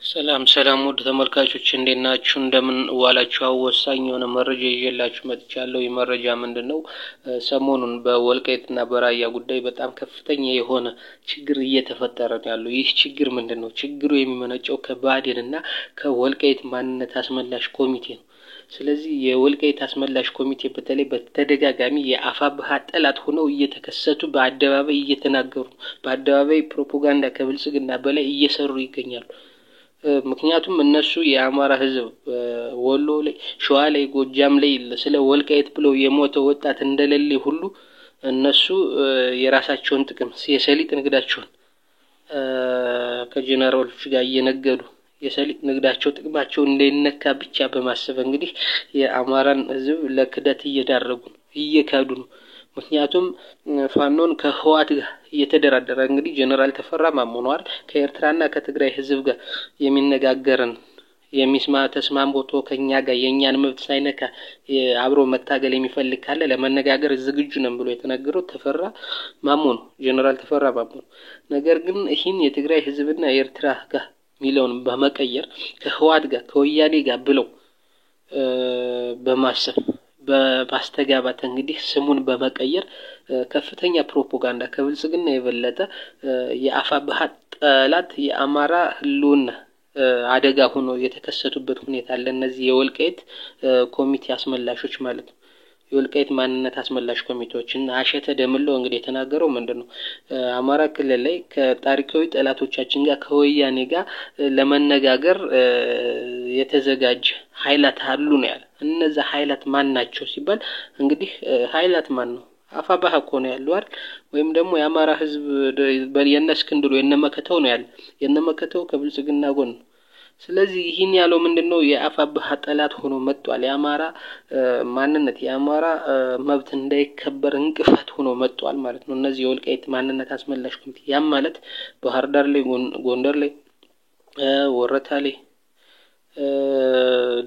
ሰላም ሰላም ወደ ተመልካቾች እንዴት ናችሁ? እንደምን ዋላችሁ? ወሳኝ የሆነ መረጃ ይዤላችሁ መጥቻለሁ። የመረጃ ምንድነው? ሰሞኑን በወልቃይትና በራያ ጉዳይ በጣም ከፍተኛ የሆነ ችግር እየተፈጠረ ነው ያለው። ይህ ችግር ምንድነው? ችግሩ የሚመነጨው ከባህዴንና ከወልቃይት ማንነት አስመላሽ ኮሚቴ ነው። ስለዚህ የወልቃይት አስመላሽ ኮሚቴ በተለይ በተደጋጋሚ የአፋብኃ ጠላት ሆነው እየተከሰቱ በአደባባይ እየተናገሩ በአደባባይ ፕሮፓጋንዳ ከብልጽግና በላይ እየሰሩ ይገኛሉ። ምክንያቱም እነሱ የአማራ ህዝብ ወሎ ላይ ሸዋ ላይ ጎጃም ላይ ስለ ወልቃይት ብለው የሞተ ወጣት እንደሌለ ሁሉ እነሱ የራሳቸውን ጥቅም የሰሊጥ ንግዳቸውን ከጄኔራሎች ጋር እየነገዱ የሰሊጥ ንግዳቸው ጥቅማቸው እንዳይነካ ብቻ በማሰብ እንግዲህ የአማራን ህዝብ ለክደት እየዳረጉ ነው፣ እየካዱ ነው። ምክንያቱም ፋኖን ከህዋት ጋር እየተደራደረ እንግዲህ ጄኔራል ተፈራ ማሞ ነው አይደል ከኤርትራና ከትግራይ ህዝብ ጋር የሚነጋገርን ተስማምቶ ከኛ ጋር የኛን መብት ሳይነካ አብሮ መታገል የሚፈልግ ካለ ለመነጋገር ዝግጁ ነን ብሎ የተናገረው ተፈራ ማሞ ነው፣ ጄኔራል ተፈራ ማሞ ነው። ነገር ግን ይህን የትግራይ ህዝብና የኤርትራ ጋር ሚሊዮን በመቀየር ከህዋት ጋር ከወያኔ ጋር ብለው በማሰብ በማስተጋባት እንግዲህ ስሙን በመቀየር ከፍተኛ ፕሮፓጋንዳ ከብልጽግና የበለጠ የአፋብኃ ጠላት የአማራ ህልውና አደጋ ሆኖ የተከሰቱበት ሁኔታ አለ። እነዚህ የወልቃይት ኮሚቴ አስመላሾች ማለት ነው። የወልቃይት ማንነት አስመላሽ ኮሚቴዎችና አሸተ ደምለው እንግዲህ የተናገረው ምንድነው? አማራ ክልል ላይ ከታሪካዊ ጠላቶቻችን ጋር ከወያኔ ጋር ለመነጋገር የተዘጋጀ ኃይላት አሉ ነው ያለ። እነዛ ኃይላት ማን ናቸው ሲባል እንግዲህ ኃይላት ማን ነው? አፋብኃ እኮ ነው ያለው አይደል? ወይም ደግሞ የአማራ ህዝብ የነስክንድሩ የነመከተው ነው ያለ። የነመከተው ከብልጽግና ጎን ነው። ስለዚህ ይህን ያለው ምንድነው? የአፋብኃ ጠላት ሆኖ መጥቷል። የአማራ ማንነት የአማራ መብት እንዳይከበር እንቅፋት ሆኖ መጥቷል ማለት ነው። እነዚህ የወልቃይት ማንነት አስመላሽ ኮሚቴ ያም ማለት ባህር ዳር ላይ፣ ጎንደር ላይ፣ ወረታ ላይ፣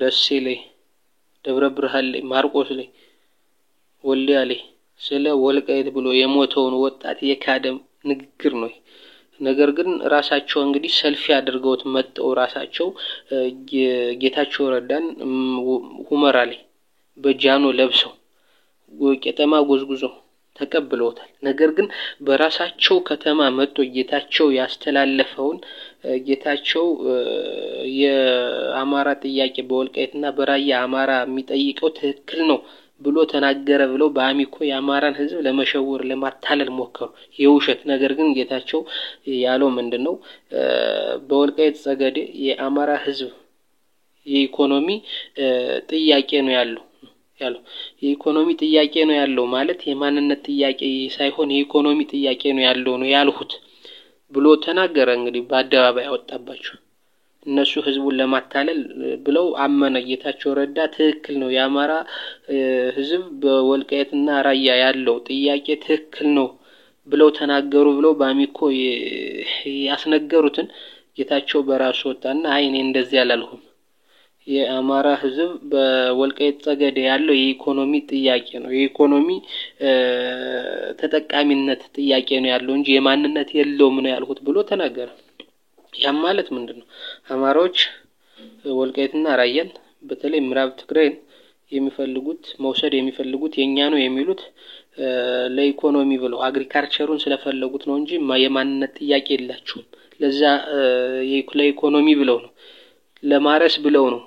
ደሴ ላይ፣ ደብረ ብርሃን ላይ፣ ማርቆስ ላይ፣ ወልዲያ ላይ ስለ ወልቃይት ብሎ የሞተውን ወጣት የካደም ንግግር ነው። ነገር ግን ራሳቸው እንግዲህ ሰልፍ ያድርገውት መጣው ራሳቸው ጌታቸው ረዳን ሁመራ ላይ በጃኖ ለብሰው ቄጠማ ጎዝጉዘው ተቀብለውታል። ነገር ግን በራሳቸው ከተማ መጥቶ ጌታቸው ያስተላለፈውን ጌታቸው የአማራ ጥያቄ በወልቃይትና በራያ አማራ የሚጠይቀው ትክክል ነው ብሎ ተናገረ ብለው በአሚኮ የአማራን ህዝብ ለመሸወር ለማታለል ሞከሩ፣ የውሸት። ነገር ግን ጌታቸው ያለው ምንድነው? በወልቃይት ጸገዴ የአማራ ህዝብ የኢኮኖሚ ጥያቄ ነው ያለው የኢኮኖሚ ጥያቄ ነው ያለው ማለት የማንነት ጥያቄ ሳይሆን የኢኮኖሚ ጥያቄ ነው ያለው ነው ያልሁት ብሎ ተናገረ። እንግዲህ በአደባባይ ያወጣባቸው እነሱ ህዝቡን ለማታለል ብለው አመነ። ጌታቸው ረዳ ትክክል ነው የአማራ ህዝብ በወልቃይትና ራያ ያለው ጥያቄ ትክክል ነው ብለው ተናገሩ ብለው በአሚኮ ያስነገሩትን ጌታቸው በራሱ ወጣና አይ እኔ እንደዚህ አላልኩም፣ የአማራ ህዝብ በወልቃይት ጸገዴ ያለው የኢኮኖሚ ጥያቄ ነው፣ የኢኮኖሚ ተጠቃሚነት ጥያቄ ነው ያለው እንጂ የማንነት የለውም ነው ያልሁት ብሎ ተናገረ። ያም ማለት ምንድነው? አማራዎች ወልቃይትና ራያን በተለይ ምዕራብ ትግራይን የሚፈልጉት መውሰድ የሚፈልጉት የኛ ነው የሚሉት ለኢኮኖሚ ብለው አግሪካልቸሩን ስለፈለጉት ነው እንጂ የማንነት ጥያቄ የላቸውም። ለዛ ለኢኮኖሚ ብለው ነው፣ ለማረስ ብለው ነው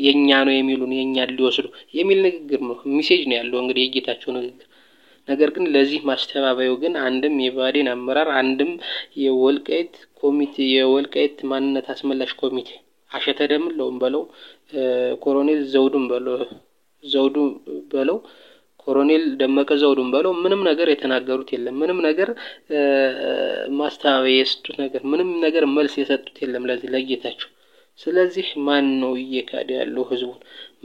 የኛ ነው የሚሉን የኛ ሊወስዱ የሚል ንግግር ነው፣ ሜሴጅ ነው ያለው እንግዲህ የጌታቸው ንግግር። ነገር ግን ለዚህ ማስተባበያው ግን አንድም የባህዴን አመራር አንድም የወልቃይት ኮሚቴ የወልቃይት ማንነት አስመላሽ ኮሚቴ አሸተ ደምለውም በለው ኮሎኔል ዘውዱ በለው ኮሎኔል ደመቀ ዘውዱም በለው ምንም ነገር የተናገሩት የለም። ምንም ነገር ማስተባበያ የሰጡት ነገር ምንም ነገር መልስ የሰጡት የለም ለዚህ ለጌታቸው። ስለዚህ ማን ነው እየካደ ያለው ህዝቡን?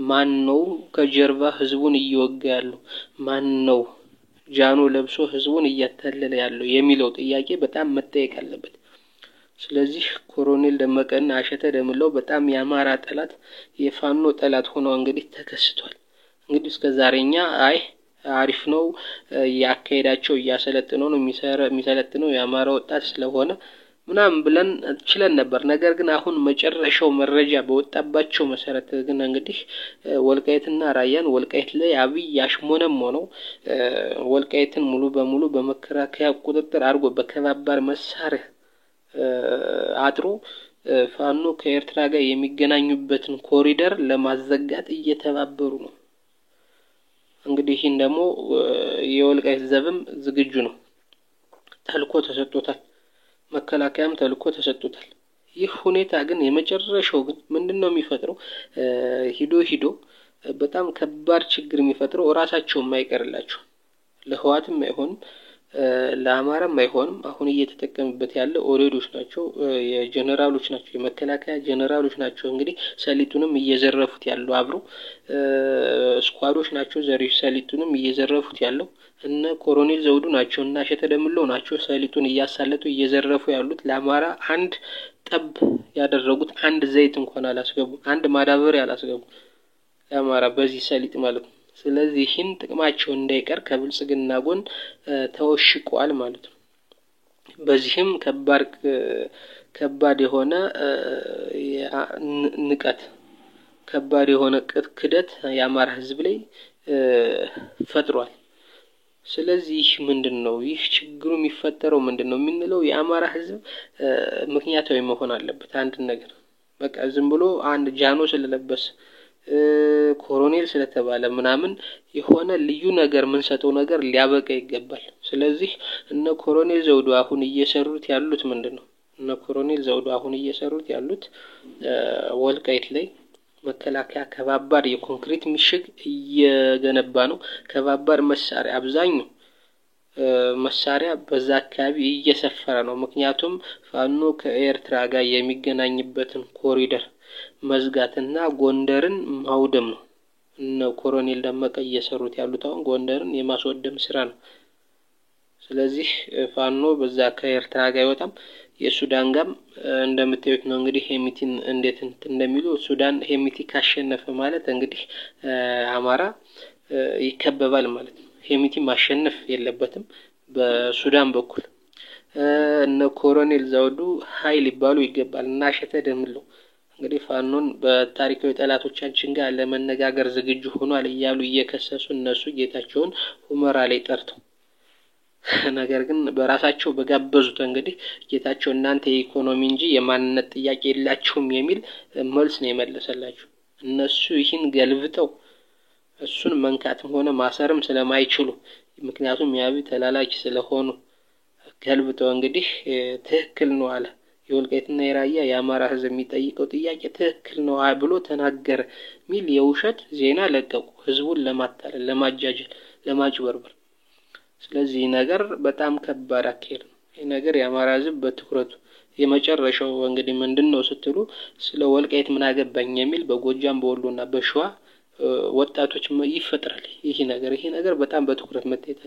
ማን ነው ከጀርባ ህዝቡን እየወጋ ያለው? ማን ነው ጃኖ ለብሶ ህዝቡን እያታለለ ያለው የሚለው ጥያቄ በጣም መጠየቅ አለበት። ስለዚህ ኮሎኔል ደመቀና አሸተ ደምለው በጣም የአማራ ጠላት የፋኖ ጠላት ሆነው እንግዲህ ተከስቷል። እንግዲህ እስከዛሬኛ አይ አሪፍ ነው ያካሄዳቸው እያሰለጥነው ነው የሚሰለጥነው የአማራ ወጣት ስለሆነ ምናምን ብለን ችለን ነበር። ነገር ግን አሁን መጨረሻው መረጃ በወጣባቸው መሰረት ግን እንግዲህ ወልቃይትና ራያን ወልቃይት ላይ አብይ ያሽሞነሞነው ወልቃይትን ሙሉ በሙሉ በመከላከያ ቁጥጥር አድርጎ በከባድ መሳሪያ አጥሮ ፋኖ ከኤርትራ ጋር የሚገናኙበትን ኮሪደር ለማዘጋት እየተባበሩ ነው። እንግዲህ ይህን ደግሞ የወልቃይት ዘብም ዝግጁ ነው፣ ተልኮ ተሰጥቶታል። መከላከያም ተልኮ ተሰጥቶታል። ይህ ሁኔታ ግን የመጨረሻው ግን ምንድነው የሚፈጥረው? ሂዶ በጣም ከባድ ችግር የሚፈጥረው ራሳቸው የማይቀርላቸው ለህዋትም አይሆንም ለአማራም አይሆንም። አሁን እየተጠቀሙበት ያለው ኦሬዶች ናቸው፣ የጀነራሎች ናቸው፣ የመከላከያ ጀነራሎች ናቸው። እንግዲህ ሰሊጡንም እየዘረፉት ያለው አብረው ስኳዶች ናቸው፣ ሰሊጡንም እየዘረፉት ያለው እነ ኮሎኔል ዘውዱ ናቸው እና እሸተ ደምለው ናቸው ሰሊጡን እያሳለጡ እየዘረፉ ያሉት። ለአማራ አንድ ጠብ ያደረጉት አንድ ዘይት እንኳን አላስገቡ፣ አንድ ማዳበሪያ አላስገቡ ለአማራ በዚህ ሰሊጥ ማለት ነው። ስለዚህ ይህን ጥቅማቸው እንዳይቀር ከብልጽግና ጎን ተወሽቋል ማለት ነው። በዚህም ከባድ የሆነ ንቀት፣ ከባድ የሆነ ክደት የአማራ ህዝብ ላይ ፈጥሯል። ስለዚህ ምንድነው ይህ ችግሩ የሚፈጠረው ምንድነው የምንለው? የአማራ ህዝብ ምክንያታዊ መሆን አለበት። አንድ ነገር በቃ ዝም ብሎ አንድ ጃኖ ስለለበሰ ኮሎኔል ስለተባለ ምናምን የሆነ ልዩ ነገር ምን ሰጠው ነገር ሊያበቃ ይገባል። ስለዚህ እነ ኮሎኔል ዘውዱ አሁን እየሰሩት ያሉት ምንድነው? እነ ኮሎኔል ዘውዱ አሁን እየሰሩት ያሉት ወልቃይት ላይ መከላከያ ከባባድ የኮንክሪት ምሽግ እየገነባ ነው። ከባባድ መሳሪያ አብዛኛው መሳሪያ በዛ አካባቢ እየሰፈረ ነው። ምክንያቱም ፋኖ ከኤርትራ ጋር የሚገናኝበትን ኮሪደር መዝጋትና ጎንደርን ማውደም ነው። እነ ኮሎኔል ደመቀ እየሰሩት ያሉት አሁን ጎንደርን የማስወደም ስራ ነው። ስለዚህ ፋኖ በዛ ከኤርትራ ጋር አይወጣም። የሱዳን ጋም እንደምታዩት ነው እንግዲህ ሄሚቲን እንዴት እንደሚሉ ሱዳን ሄሚቲ ካሸነፈ ማለት እንግዲህ አማራ ይከበባል ማለት ነው። ሄሚቲ ማሸነፍ የለበትም በሱዳን በኩል። እነ ኮሎኔል ዘውዱ ኃይል ይባሉ ይገባል እና እሸተ ደምለው እንግዲህ ፋኖን በታሪካዊ ጠላቶቻችን ጋር ለመነጋገር ዝግጁ ሆኗል እያሉ እየከሰሱ እነሱ ጌታቸውን ሁመራ ላይ ጠርተው ነገር ግን በራሳቸው በጋበዙት እንግዲህ ጌታቸው እናንተ የኢኮኖሚ እንጂ የማንነት ጥያቄ የላችሁም የሚል መልስ ነው የመለሰላቸው። እነሱ ይህን ገልብጠው እሱን መንካትም ሆነ ማሰርም ስለማይችሉ ምክንያቱም ያቢ ተላላኪ ስለሆኑ ገልብጠው እንግዲህ ትክክል ነው አለ። የወልቃይትና የራያ የአማራ ህዝብ የሚጠይቀው ጥያቄ ትክክል ነው ብሎ ተናገረ ሚል የውሸት ዜና ለቀቁ፣ ህዝቡን ለማታለል፣ ለማጃጀል፣ ለማጭበርበር። ስለዚህ ነገር በጣም ከባድ አካሄድ ነው። ይሄ ነገር የአማራ ህዝብ በትኩረቱ የመጨረሻው እንግዲህ ምንድነው ስትሉ ስለ ወልቃይት ምን አገባኝ የሚል በጎጃም በወሎና በሸዋ ወጣቶች ይፈጥራል። ይሄ ነገር በጣም በትኩረት መታየት